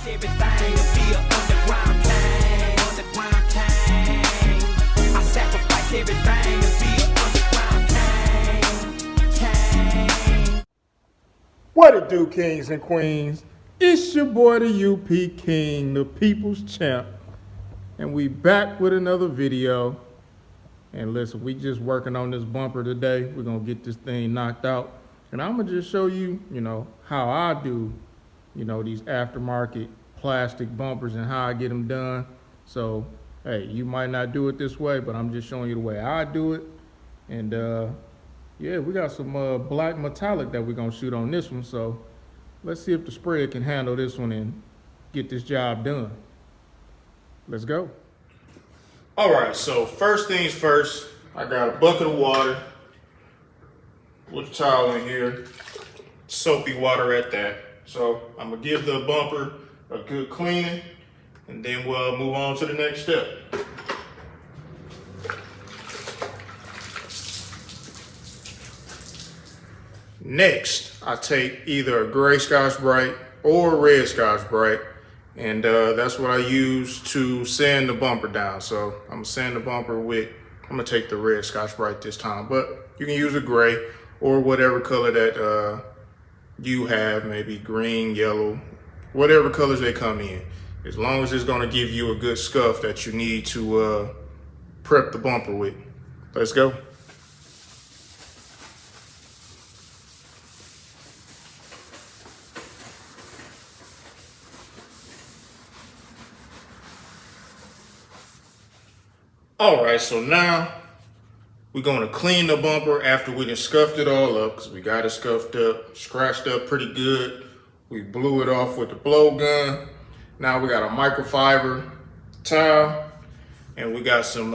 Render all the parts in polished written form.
everything to be an underground king. Underground king. I sacrifice everything to be an underground king. What it do, kings and queens? It's your boy, the UP King, the people's champ. And we back with another video. And listen, we just working on this bumper today. We're gonna get this thing knocked out. And I'm gonna just show you, how I do, these aftermarket plastic bumpers and how I get them done. So, hey, you might not do it this way, but I'm just showing you the way I do it. And yeah, we got some black metallic that we're gonna shoot on this one. So let's see if the sprayer can handle this one and get this job done. Let's go. All right, so first things first, I got a bucket of water with a towel in here, soapy water at that. So I'm gonna give the bumper a good cleaning and then we'll move on to the next step. Next, I take either a gray Scotch-Brite or a red Scotch-Brite, and that's what I use to sand the bumper down. So I'm gonna sand the bumper with, I'm gonna take the red Scotch-Brite this time, but you can use a gray or whatever color that you have, maybe green, yellow, whatever colors they come in. As long as it's gonna give you a good scuff that you need to prep the bumper with. Let's go. All right, so now we're gonna clean the bumper after we done scuffed it all up, because we got it scuffed up, scratched up pretty good. We blew it off with the blow gun. Now we got a microfiber towel, and we got some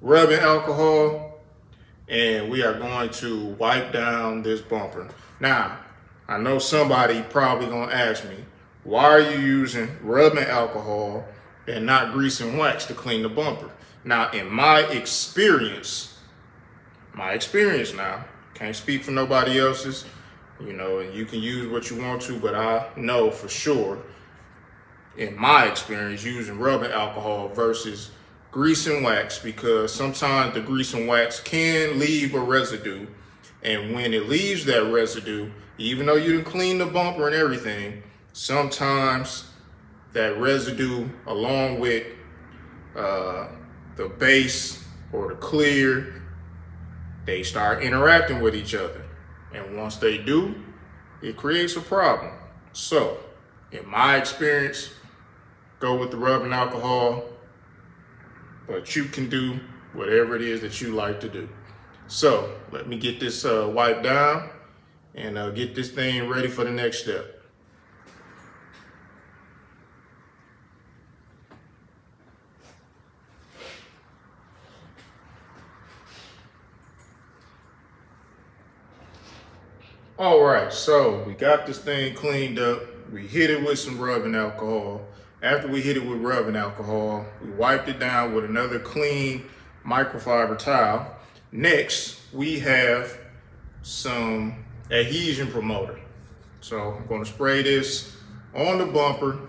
rubbing alcohol, and we are going to wipe down this bumper. Now, I know somebody probably gonna ask me, why are you using rubbing alcohol and not grease and wax to clean the bumper? Now, in my experience now, can't speak for nobody else's, and you can use what you want to, but I know for sure, in my experience, using rubbing alcohol versus grease and wax, because sometimes the grease and wax can leave a residue, and when it leaves that residue, even though you done clean the bumper and everything, sometimes that residue, along with the base or the clear, they start interacting with each other. And once they do, it creates a problem. So, in my experience, go with the rubbing alcohol, but you can do whatever it is that you like to do. So, let me get this wiped down and get this thing ready for the next step. All right, so we got this thing cleaned up. We hit it with some rubbing alcohol. After we hit it with rubbing alcohol, we wiped it down with another clean microfiber towel. Next, we have some adhesion promoter. So I'm gonna spray this on the bumper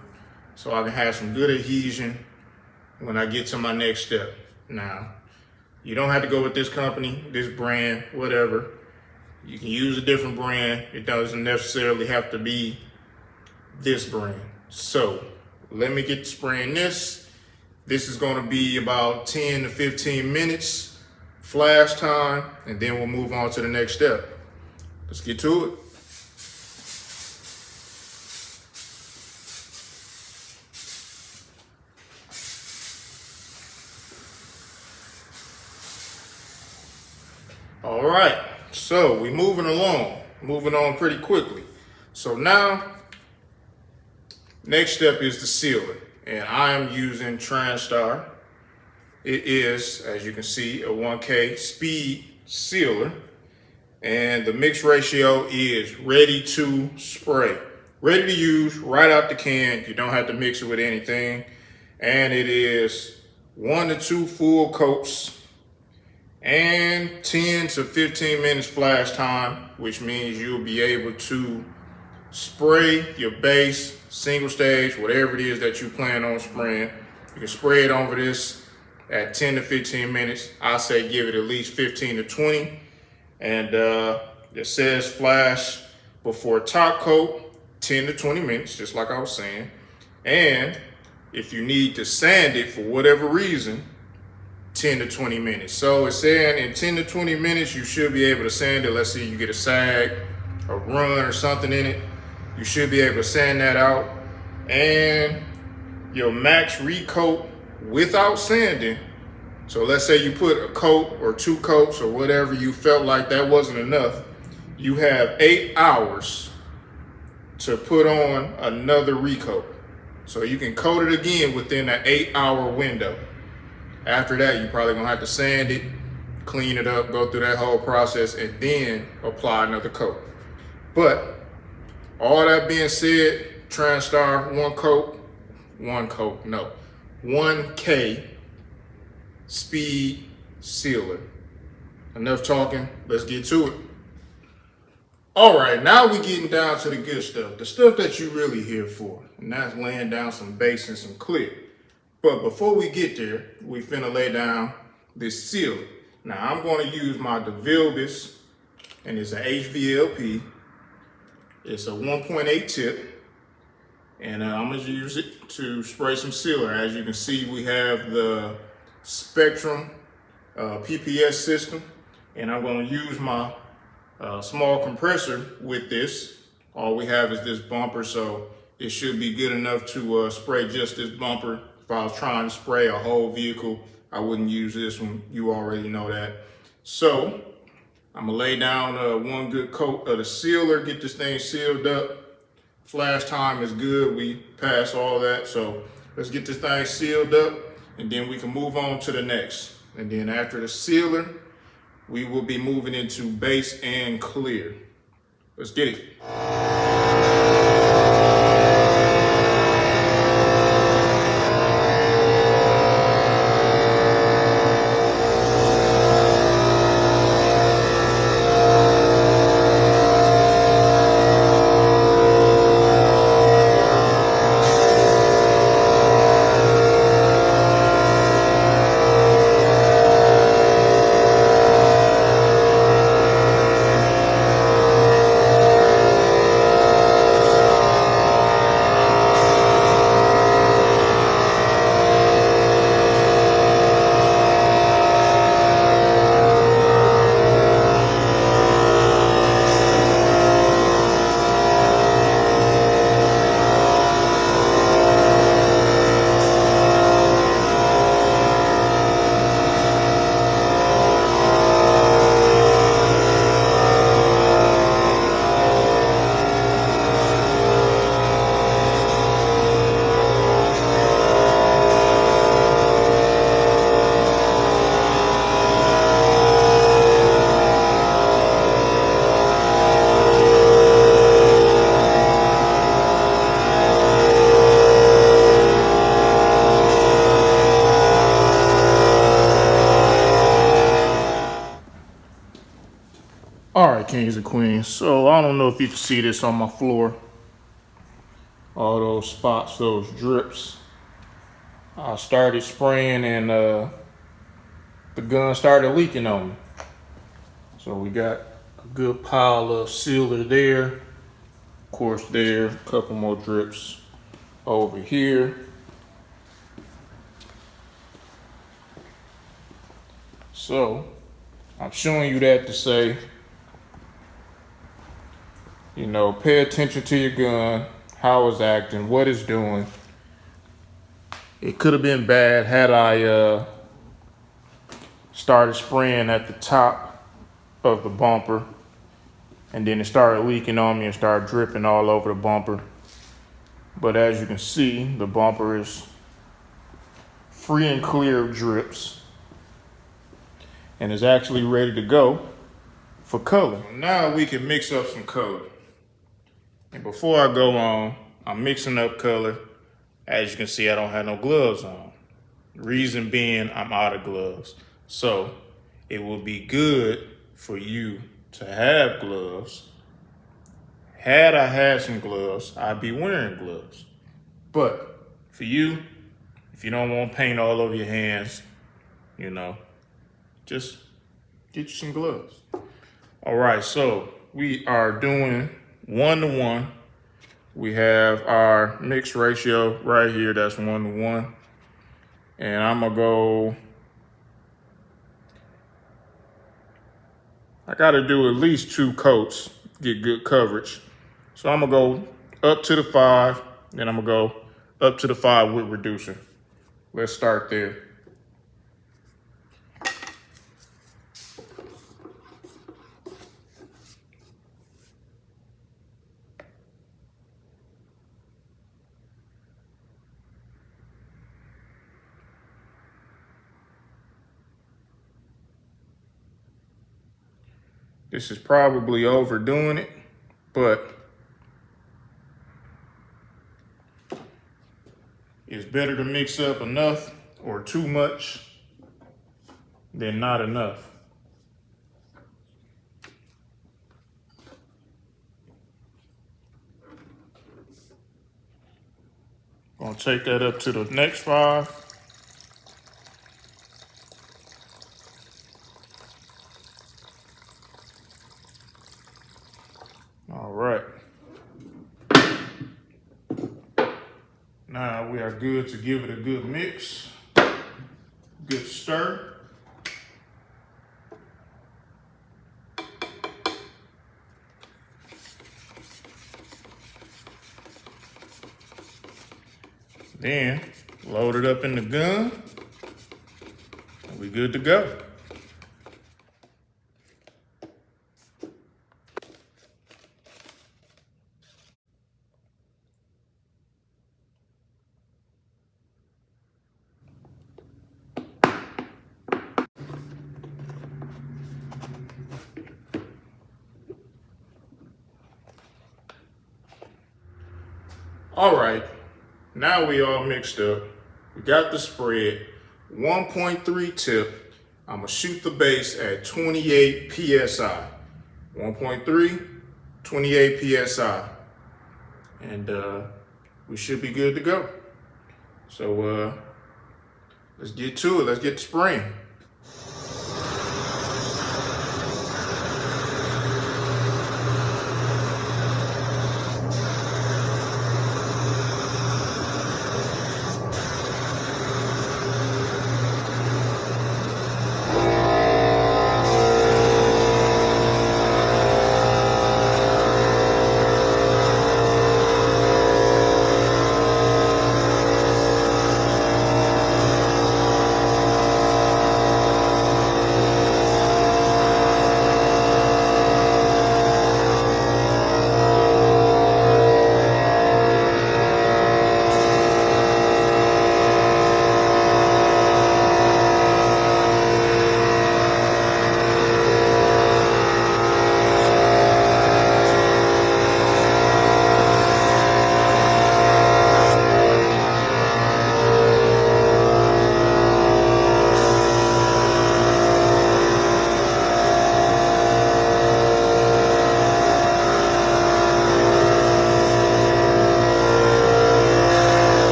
so I can have some good adhesion when I get to my next step. Now, you don't have to go with this company, this brand, whatever. You can use a different brand. It doesn't necessarily have to be this brand. So let me get to spraying this. This is gonna be about 10 to 15 minutes flash time, and then we'll move on to the next step. Let's get to it. All right. So we're moving on pretty quickly. So now, next step is the sealer, and I am using TranStar. It is, as you can see, a 1K speed sealer, and the mix ratio is ready to spray, ready to use right out the can. You don't have to mix it with anything, and it is 1 to 2 full coats and 10 to 15 minutes flash time, which means you'll be able to spray your base, single stage, whatever it is that you plan on spraying. You can spray it over this at 10 to 15 minutes. I say give it at least 15 to 20. And it says flash before top coat, 10 to 20 minutes, just like I was saying. And if you need to sand it for whatever reason, 10 to 20 minutes. So it's saying in 10 to 20 minutes, you should be able to sand it. Let's say you get a sag, a run or something in it. You should be able to sand that out. And your max recoat without sanding. So let's say you put a coat or 2 coats or whatever, you felt like that wasn't enough. You have 8 hours to put on another recoat. So you can coat it again within an 8-hour window. After that, you're probably gonna have to sand it, clean it up, go through that whole process, and then apply another coat. But all that being said, TranStar 1K speed sealer. Enough talking, let's get to it. All right, now we're getting down to the good stuff, the stuff that you're really here for, and that's laying down some base and some clear. But before we get there, we finna lay down this sealer. Now I'm gonna use my Lvlp, and it's an HVLP. It's a 1.8 tip, and I'm gonna use it to spray some sealer. As you can see, we have the Spectrum PPS system, and I'm gonna use my small compressor with this. All we have is this bumper, so it should be good enough to spray just this bumper. If I was trying to spray a whole vehicle, I wouldn't use this one. You already know that. So I'm gonna lay down one good coat of the sealer, get this thing sealed up. Flash time is good, we passed all that. So let's get this thing sealed up, and then we can move on to the next. And then after the sealer, we will be moving into base and clear. Let's get it. All right, kings and queens. So I don't know if you can see this on my floor. All those spots, those drips. I started spraying and the gun started leaking on me. So we got a good pile of sealer there. Of course there, a couple more drips over here. So I'm showing you that to say, you know, pay attention to your gun, how it's acting, what it's doing. It could have been bad had I started spraying at the top of the bumper, and then it started leaking on me and started dripping all over the bumper. But as you can see, the bumper is free and clear of drips and is actually ready to go for color. Now we can mix up some color. And before I go on, I'm mixing up color. As you can see, I don't have no gloves on. Reason being, I'm out of gloves. So it will be good for you to have gloves. Had I had some gloves, I'd be wearing gloves. But for you, if you don't want paint all over your hands, you know, just get you some gloves. All right, so we are doing 1-to-1. We have our mix ratio right here, that's 1-to-1. And I'm gonna go, I gotta do at least 2 coats, get good coverage. So I'm gonna go up to the 5, then I'm gonna go up to the 5 with reducer. Let's start there. This is probably overdoing it, but it's better to mix up enough or too much than not enough. Gonna take that up to the next 5. All right. Now we are good to give it a good mix, good stir. Then load it up in the gun, and we good to go. All right, now we all mixed up. We got the spread, 1.3 tip. I'm gonna shoot the base at 28 PSI. 1.3, 28 PSI. And we should be good to go. So let's get to it, let's get to spraying.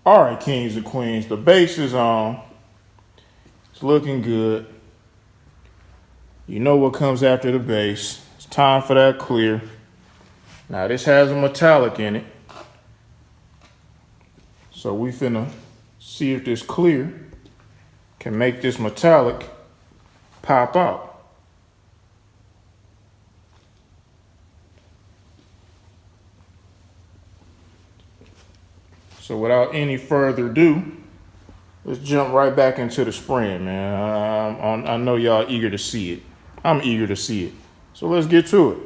All right, kings and queens, the base is on. It's looking good. You know what comes after the base. It's time for that clear. Now this has a metallic in it. So we finna see if this clear can make this metallic pop out. So without any further ado, let's jump right back into the spraying, man. I know y'all eager to see it. I'm eager to see it. So let's get to it.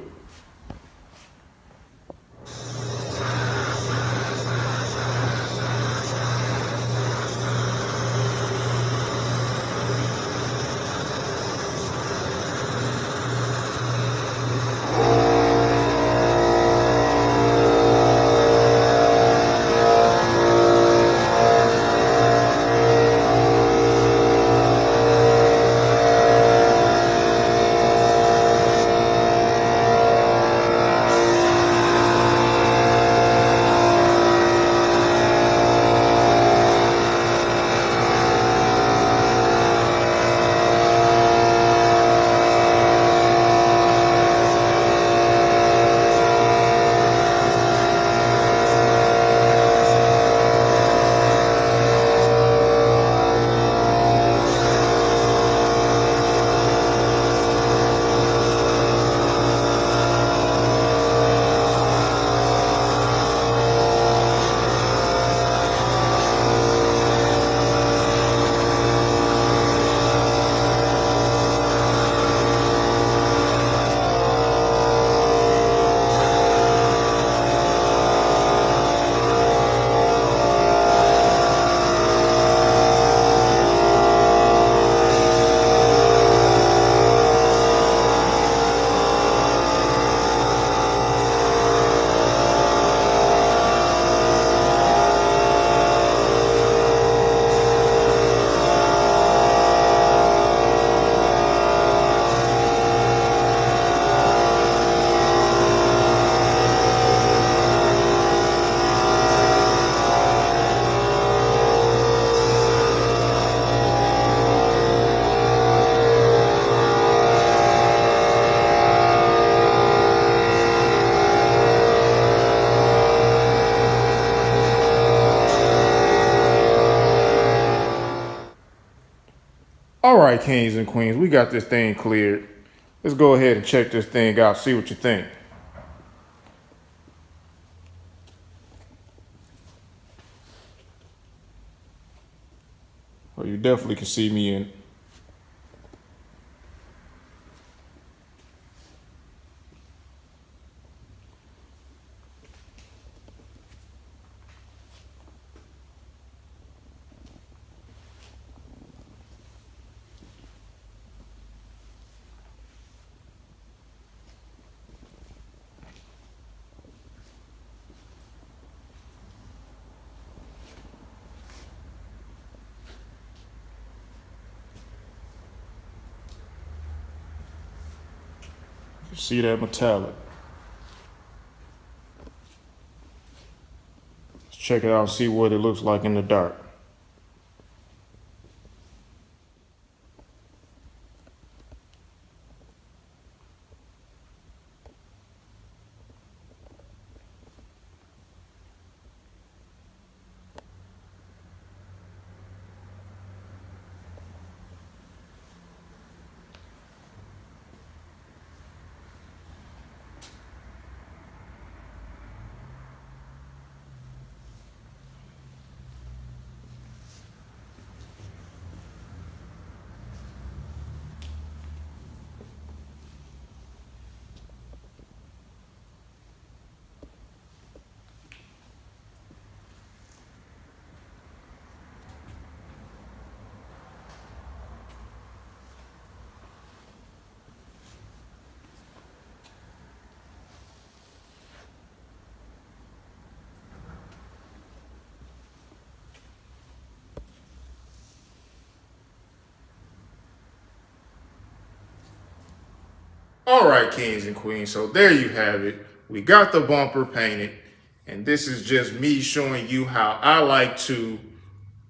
All right, kings and queens, we got this thing cleared. Let's go ahead and check this thing out, see what you think. Well, you definitely can see me in. You see that metallic. Let's check it out and see what it looks like in the dark. All right, kings and queens, so there you have it. We got the bumper painted. And this is just me showing you how I like to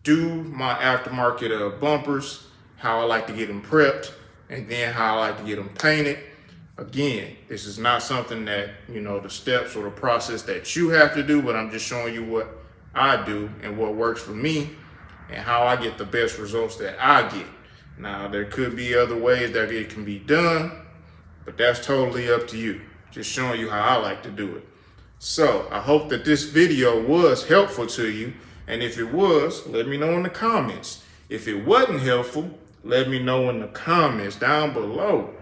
do my aftermarket bumpers, how I like to get them prepped, and then how I like to get them painted. Again, this is not something that, the steps or the process that you have to do, but I'm just showing you what I do and what works for me and how I get the best results that I get. Now, there could be other ways that it can be done, but that's totally up to you. Just showing you how I like to do it. So I hope that this video was helpful to you. And if it was, let me know in the comments. If it wasn't helpful, let me know in the comments down below.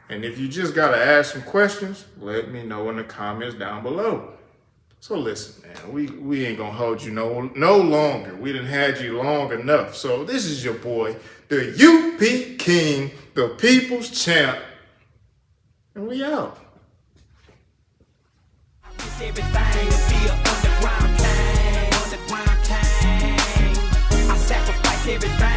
And if you just gotta ask some questions, let me know in the comments down below. So listen, man, we ain't gonna hold you no longer. We done had you long enough. So this is your boy, the UP King, the People's Champ, and we out. Everything to be an underground king. I sacrifice everything.